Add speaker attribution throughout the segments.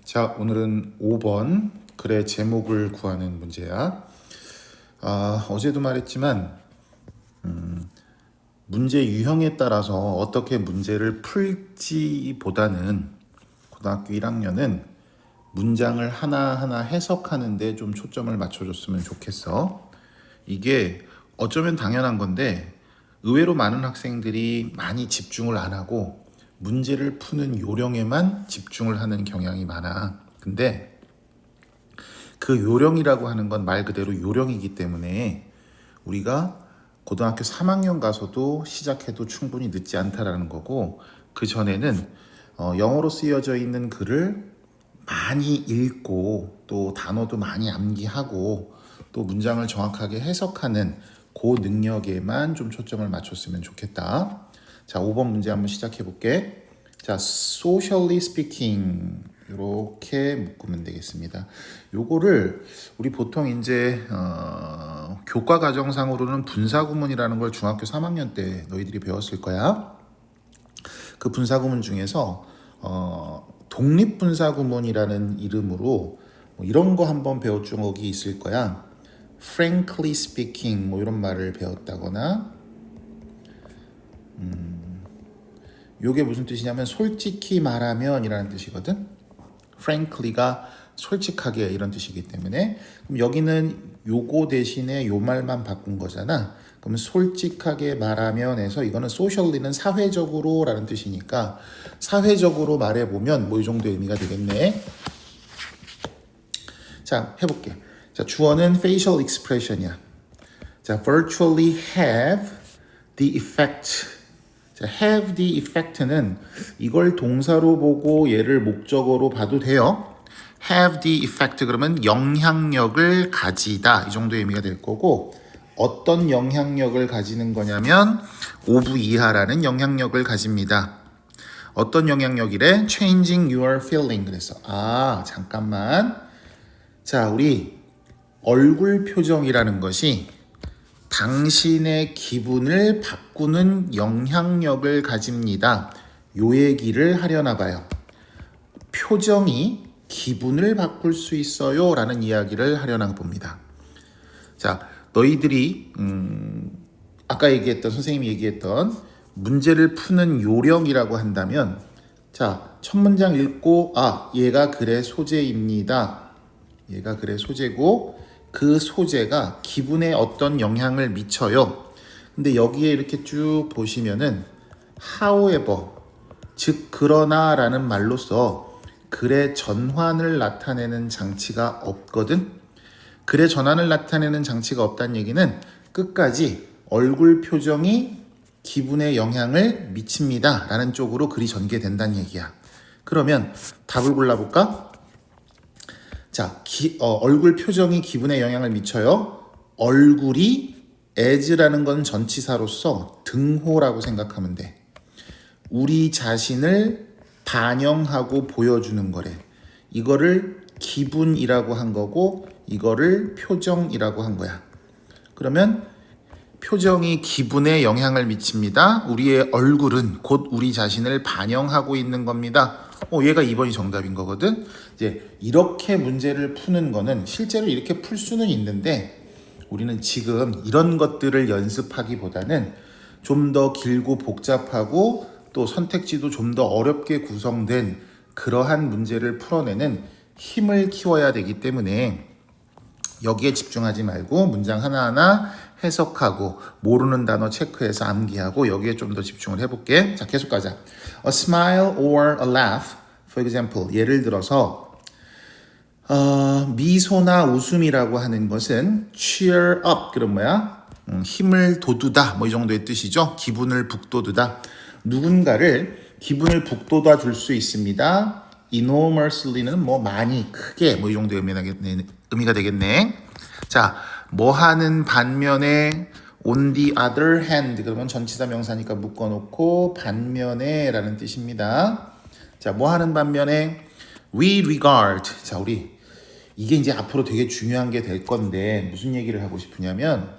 Speaker 1: 자, 오늘은 5번 글의 제목을 구하는 문제야. 어제도 말했지만 문제 유형에 따라서 어떻게 문제를 풀지보다는 고등학교 1학년은 문장을 하나하나 해석하는 데 좀 초점을 맞춰줬으면 좋겠어. 이게 어쩌면 당연한 건데 의외로 많은 학생들이 많이 집중을 안 하고 문제를 푸는 요령에만 집중을 하는 경향이 많아. 근데 그 요령이라고 하는 건 말 그대로 요령이기 때문에 우리가 고등학교 3학년 가서도 시작해도 충분히 늦지 않다라는 거고, 그 전에는 영어로 쓰여져 있는 글을 많이 읽고 또 단어도 많이 암기하고 또 문장을 정확하게 해석하는 그 능력에만 좀 초점을 맞췄으면 좋겠다. 자, 5번 문제 한번 시작해 볼게. 자, socially speaking 이렇게 묶으면 되겠습니다. 요거를 우리 보통 이제 교과 과정상으로는 분사구문이라는 걸 중학교 3학년 때 너희들이 배웠을 거야. 그 분사구문 중에서 독립분사구문이라는 이름으로 뭐 이런 거 한번 배웠 적이 있을 거야. frankly speaking 뭐 이런 말을 배웠다거나, 요게 무슨 뜻이냐면 솔직히 말하면 이라는 뜻이거든. frankly가 솔직하게 이런 뜻이기 때문에, 그럼 여기는 요거 대신에 요 말만 바꾼 거잖아. 그럼 솔직하게 말하면에서 이거는 socially는 사회적으로 라는 뜻이니까 사회적으로 말해보면 뭐 이 정도 의미가 되겠네. 자, 해볼게. 자, 주어는 facial expression이야. 자, virtually have the effect. 자, have the effect는 이걸 동사로 보고 얘를 목적어로 봐도 돼요. have the effect 그러면 영향력을 가지다 이 정도의 의미가 될 거고, 어떤 영향력을 가지는 거냐면 5부 이하라는 영향력을 가집니다. 어떤 영향력이래? changing your feeling. 그래서 잠깐만. 자, 우리 얼굴 표정이라는 것이 당신의 기분을 바꾸는 영향력을 가집니다. 요 얘기를 하려나 봐요. 표정이 기분을 바꿀 수 있어요 라는 이야기를 하려나 봅니다. 자, 너희들이 아까 얘기했던, 선생님이 얘기했던 문제를 푸는 요령이라고 한다면, 자, 첫 문장 읽고 얘가 글의 소재입니다. 얘가 글의 소재고 그 소재가 기분에 어떤 영향을 미쳐요. 근데 여기에 이렇게 쭉 보시면은 however, 즉 그러나 라는 말로써 글의 전환을 나타내는 장치가 없거든. 글의 전환을 나타내는 장치가 없다는 얘기는 끝까지 얼굴 표정이 기분에 영향을 미칩니다 라는 쪽으로 글이 전개된다는 얘기야. 그러면 답을 골라볼까? 자, 얼굴 표정이 기분에 영향을 미쳐요. 얼굴이 as라는 건 전치사로서 등호라고 생각하면 돼. 우리 자신을 반영하고 보여주는 거래. 이거를 기분이라고 한 거고 이거를 표정이라고 한 거야. 그러면 표정이 기분에 영향을 미칩니다. 우리의 얼굴은 곧 우리 자신을 반영하고 있는 겁니다. 얘가 2번이 정답인 거거든. 이제 이렇게 문제를 푸는 거는 실제로 이렇게 풀 수는 있는데 우리는 지금 이런 것들을 연습하기보다는 좀 더 길고 복잡하고 또 선택지도 좀 더 어렵게 구성된 그러한 문제를 풀어내는 힘을 키워야 되기 때문에 여기에 집중하지 말고 문장 하나하나 해석하고 모르는 단어 체크해서 암기하고 여기에 좀 더 집중을 해볼게. 자, 계속 가자. A smile or a laugh, for example. 예를 들어서 미소나 웃음이라고 하는 것은 cheer up, 그런 뭐야? 힘을 돋우다, 뭐 이 정도의 뜻이죠. 기분을 북돋우다. 누군가를 기분을 북돋아 줄 수 있습니다. enormously는 뭐 많이, 크게, 뭐 이 정도의 의미가 되겠네. 자, 뭐 하는 반면에 on the other hand, 그러면 전치사 명사니까 묶어놓고 반면에 라는 뜻입니다. 자, 뭐 하는 반면에 we regard. 자, 우리 이게 이제 앞으로 되게 중요한 게 될 건데 무슨 얘기를 하고 싶으냐면,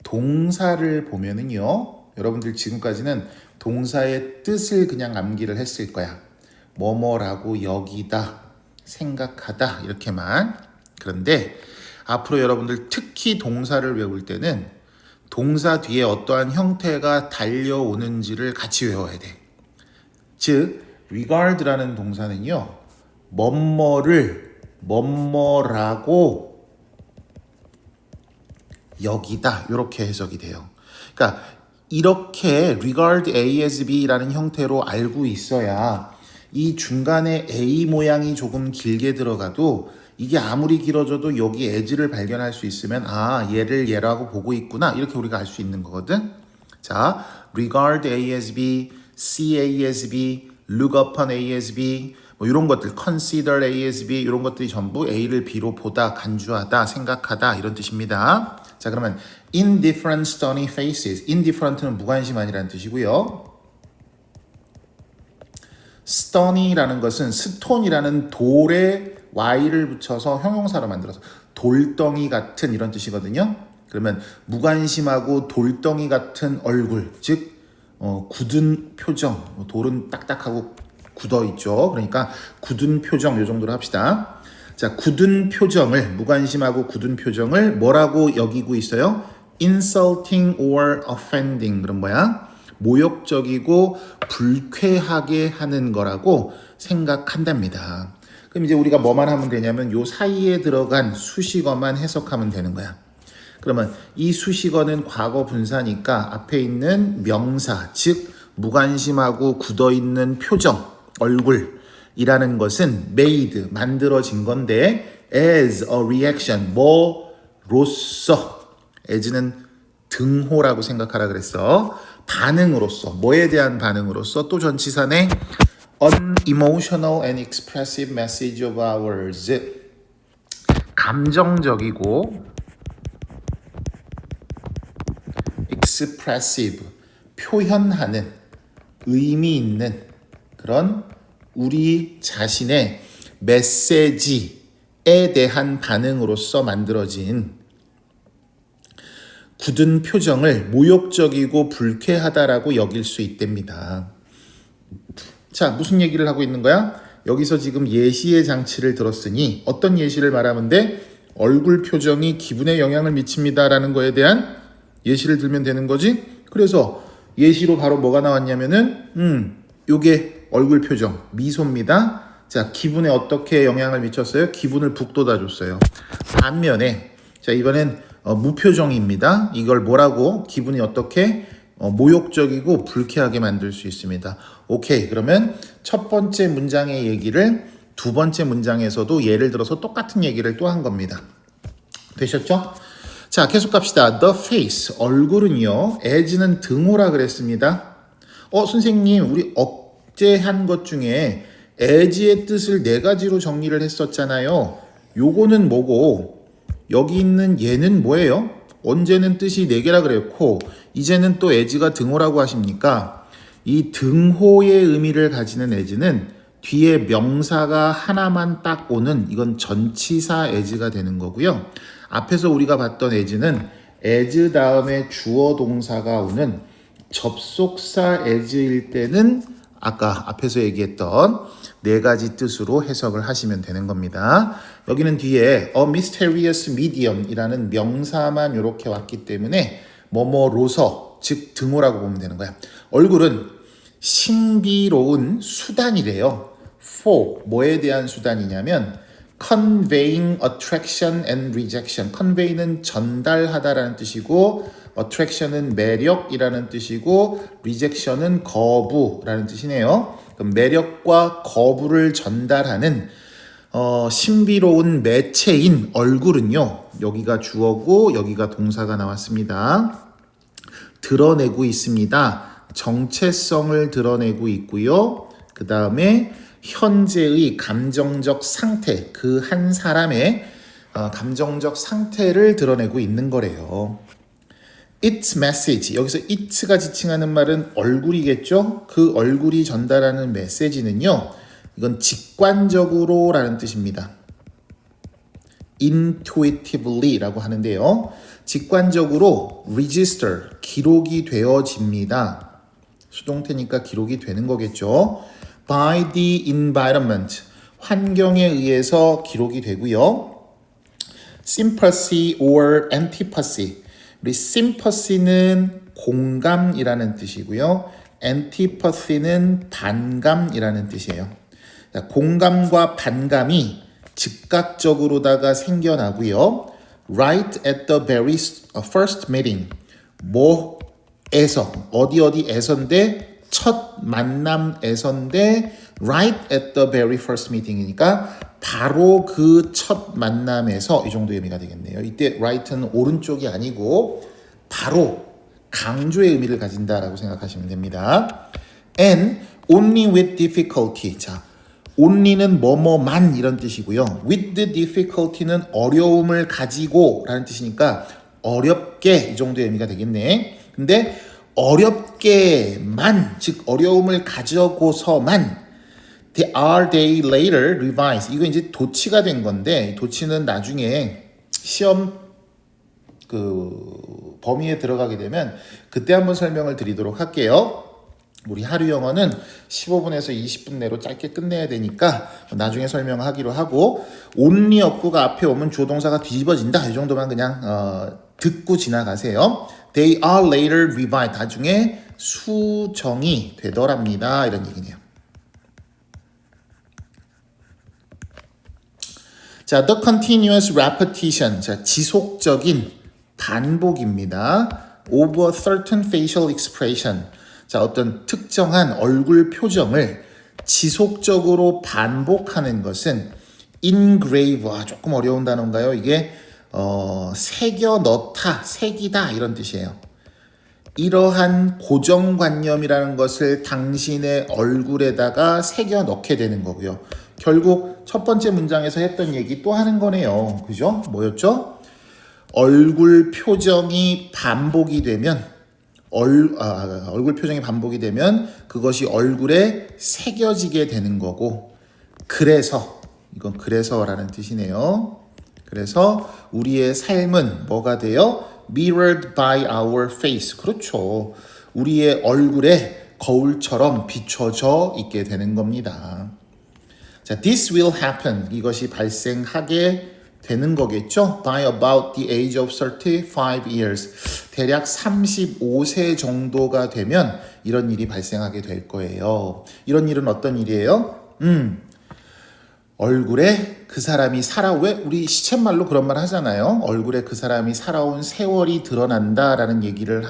Speaker 1: 동사를 보면은요, 여러분들 지금까지는 동사의 뜻을 그냥 암기를 했을 거야. 뭐뭐라고 여기다, 생각하다 이렇게만. 그런데 앞으로 여러분들 특히 동사를 외울 때는 동사 뒤에 어떠한 형태가 달려오는지를 같이 외워야 돼. 즉 regard라는 동사는요, 뭐뭐를 뭐뭐라고 여기다 이렇게 해석이 돼요. 그러니까 이렇게 regard A as B라는 형태로 알고 있어야 이 중간에 A 모양이 조금 길게 들어가도 이게 아무리 길어져도 여기 as를 발견할 수 있으면 아, 얘를 얘라고 보고 있구나 이렇게 우리가 알 수 있는 거거든. 자, regard A as B, see A as B, look upon A as B 뭐 이런 것들, consider A as B 이런 것들이 전부 A를 B로 보다, 간주하다, 생각하다 이런 뜻입니다. 자, 그러면 indifferent stony faces, indifferent는 무관심한이라는 뜻이고요. stony라는 것은 스톤이라는 돌에 y를 붙여서 형용사로 만들어서 돌덩이 같은 이런 뜻이거든요. 그러면 무관심하고 돌덩이 같은 얼굴, 즉 굳은 표정, 돌은 딱딱하고 굳어 있죠. 그러니까 굳은 표정 이 정도로 합시다. 자, 굳은 표정을, 무관심하고 굳은 표정을 뭐라고 여기고 있어요? insulting or offending. 그럼 뭐야? 모욕적이고 불쾌하게 하는 거라고 생각한답니다. 그럼 이제 우리가 뭐만 하면 되냐면 요 사이에 들어간 수식어만 해석하면 되는 거야. 그러면 이 수식어는 과거 분사니까 앞에 있는 명사, 즉 무관심하고 굳어있는 표정, 얼굴이라는 것은 made, 만들어진 건데 as a reaction, 뭐로서, as는 등호라고 생각하라 그랬어. 반응으로서, 뭐에 대한 반응으로서, 또 전치사네 unemotional and expressive message of ours, 감정적이고 expressive, 표현하는, 의미 있는 그런 우리 자신의 메시지에 대한 반응으로서 만들어진 굳은 표정을 모욕적이고 불쾌하다라고 여길 수 있답니다. 자, 무슨 얘기를 하고 있는 거야? 여기서 지금 예시의 장치를 들었으니 어떤 예시를 말하면 돼? 얼굴 표정이 기분에 영향을 미칩니다라는 거에 대한 예시를 들면 되는 거지. 그래서 예시로 바로 뭐가 나왔냐면은 요게 얼굴 표정, 미소입니다. 자, 기분에 어떻게 영향을 미쳤어요? 기분을 북돋아줬어요. 반면에 자, 이번엔 무표정입니다. 이걸 뭐라고? 기분이 어떻게 모욕적이고 불쾌하게 만들 수 있습니다. 오케이, 그러면 첫 번째 문장의 얘기를 두 번째 문장에서도 예를 들어서 똑같은 얘기를 또 한 겁니다. 되셨죠? 자, 계속 갑시다. The face, 얼굴은요, as는 등호라 그랬습니다. 선생님, 우리 어제 한 것 중에 as의 뜻을 네 가지로 정리를 했었잖아요. 요거는 뭐고, 여기 있는 얘는 뭐예요? 언제는 뜻이 네 개라 그랬고, 이제는 또 as가 등호라고 하십니까? 이 등호의 의미를 가지는 as는 뒤에 명사가 하나만 딱 오는, 이건 전치사 as가 되는 거고요. 앞에서 우리가 봤던 as는 as 다음에 주어 동사가 오는 접속사 as일 때는 아까 앞에서 얘기했던 네 가지 뜻으로 해석을 하시면 되는 겁니다. 여기는 뒤에 a mysterious medium이라는 명사만 이렇게 왔기 때문에 뭐뭐로서, 즉 등호라고 보면 되는 거야. 얼굴은 신비로운 수단이래요. for, 뭐에 대한 수단이냐면 conveying attraction and rejection. convey는 전달하다라는 뜻이고 attraction은 매력이라는 뜻이고 rejection은 거부라는 뜻이네요. 그럼 매력과 거부를 전달하는 신비로운 매체인 얼굴은요, 여기가 주어고 여기가 동사가 나왔습니다. 드러내고 있습니다. 정체성을 드러내고 있고요. 그 다음에 현재의 감정적 상태, 그 한 사람의 감정적 상태를 드러내고 있는 거래요. Its message, 여기서 it가 지칭하는 말은 얼굴이겠죠? 그 얼굴이 전달하는 메시지는요, 이건 직관적으로 라는 뜻입니다. intuitively 라고 하는데요. 직관적으로 register, 기록이 되어집니다. 수동태니까 기록이 되는 거겠죠. by the environment, 환경에 의해서 기록이 되고요. sympathy or antipathy. 우리 sympathy는 공감이라는 뜻이고요. antipathy는 반감이라는 뜻이에요. 공감과 반감이 즉각적으로다가 생겨나고요. Right at the very first meeting. 어디에서인데 첫 만남에서인데 right at the very first meeting이니까 바로 그 첫 만남에서 이 정도 의미가 되겠네요. 이때 right는 오른쪽이 아니고 바로 강조의 의미를 가진다라고 생각하시면 됩니다. And only with difficulty. 자, only는 뭐뭐만 이런 뜻이고요. with difficulty는 어려움을 가지고 라는 뜻이니까 어렵게 이 정도의 의미가 되겠네. 근데 어렵게만, 즉 어려움을 가져고서만 are they later revised. 이거 이제 도치가 된 건데 도치는 나중에 시험 그 범위에 들어가게 되면 그때 한번 설명을 드리도록 할게요. 우리 하루 영어는 15분에서 20분 내로 짧게 끝내야 되니까 나중에 설명하기로 하고 only 어구가 앞에 오면 주어 동사가 뒤집어진다. 이 정도만 그냥 듣고 지나가세요. They are later revised. 나중에 수정이 되더랍니다. 이런 얘기네요. 자, the continuous repetition. 자, 지속적인 반복입니다. of a certain facial expression. 자, 어떤 특정한 얼굴 표정을 지속적으로 반복하는 것은 engrave. 조금 어려운 단어인가요? 이게 새겨 넣다, 새기다 이런 뜻이에요. 이러한 고정관념이라는 것을 당신의 얼굴에다가 새겨 넣게 되는 거고요. 결국 첫 번째 문장에서 했던 얘기 또 하는 거네요. 그죠? 뭐였죠? 얼굴 표정이 반복이 되면 얼굴 표정이 반복이 되면 그것이 얼굴에 새겨지게 되는 거고 그래서 이건 그래서라는 뜻이네요. 그래서 우리의 삶은 뭐가 돼요? Mirrored by our face. 그렇죠. 우리의 얼굴에 거울처럼 비춰져 있게 되는 겁니다. 자, this will happen. 이것이 발생하게 되는 거겠죠. By about the age of 35 years. 대략 35세 정도가 되면 이런 일이 발생하게 될 거예요. 이런 일은 어떤 일이에요? 얼굴에 그 사람이 왜 우리 시쳇말로 그런 말 하잖아요. 얼굴에 그 사람이 살아온 세월이 드러난다라는 얘기를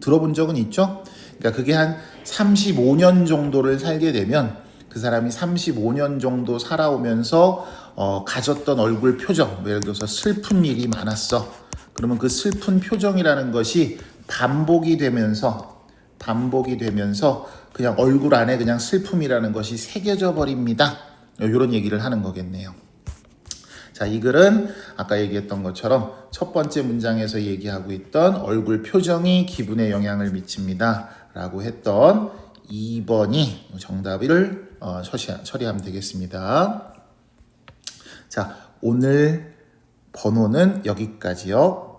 Speaker 1: 들어본 적은 있죠. 그러니까 그게 한 35년 정도를 살게 되면 그 사람이 35년 정도 살아오면서 가졌던 얼굴 표정, 예를 들어서 슬픈 일이 많았어. 그러면 그 슬픈 표정이라는 것이 반복이 되면서 그냥 얼굴 안에 그냥 슬픔이라는 것이 새겨져 버립니다. 이런 얘기를 하는 거겠네요. 자, 이 글은 아까 얘기했던 것처럼 첫 번째 문장에서 얘기하고 있던 얼굴 표정이 기분에 영향을 미칩니다 라고 했던 2번이 정답을 처리하면 되겠습니다. 자, 오늘 번호는 여기까지요.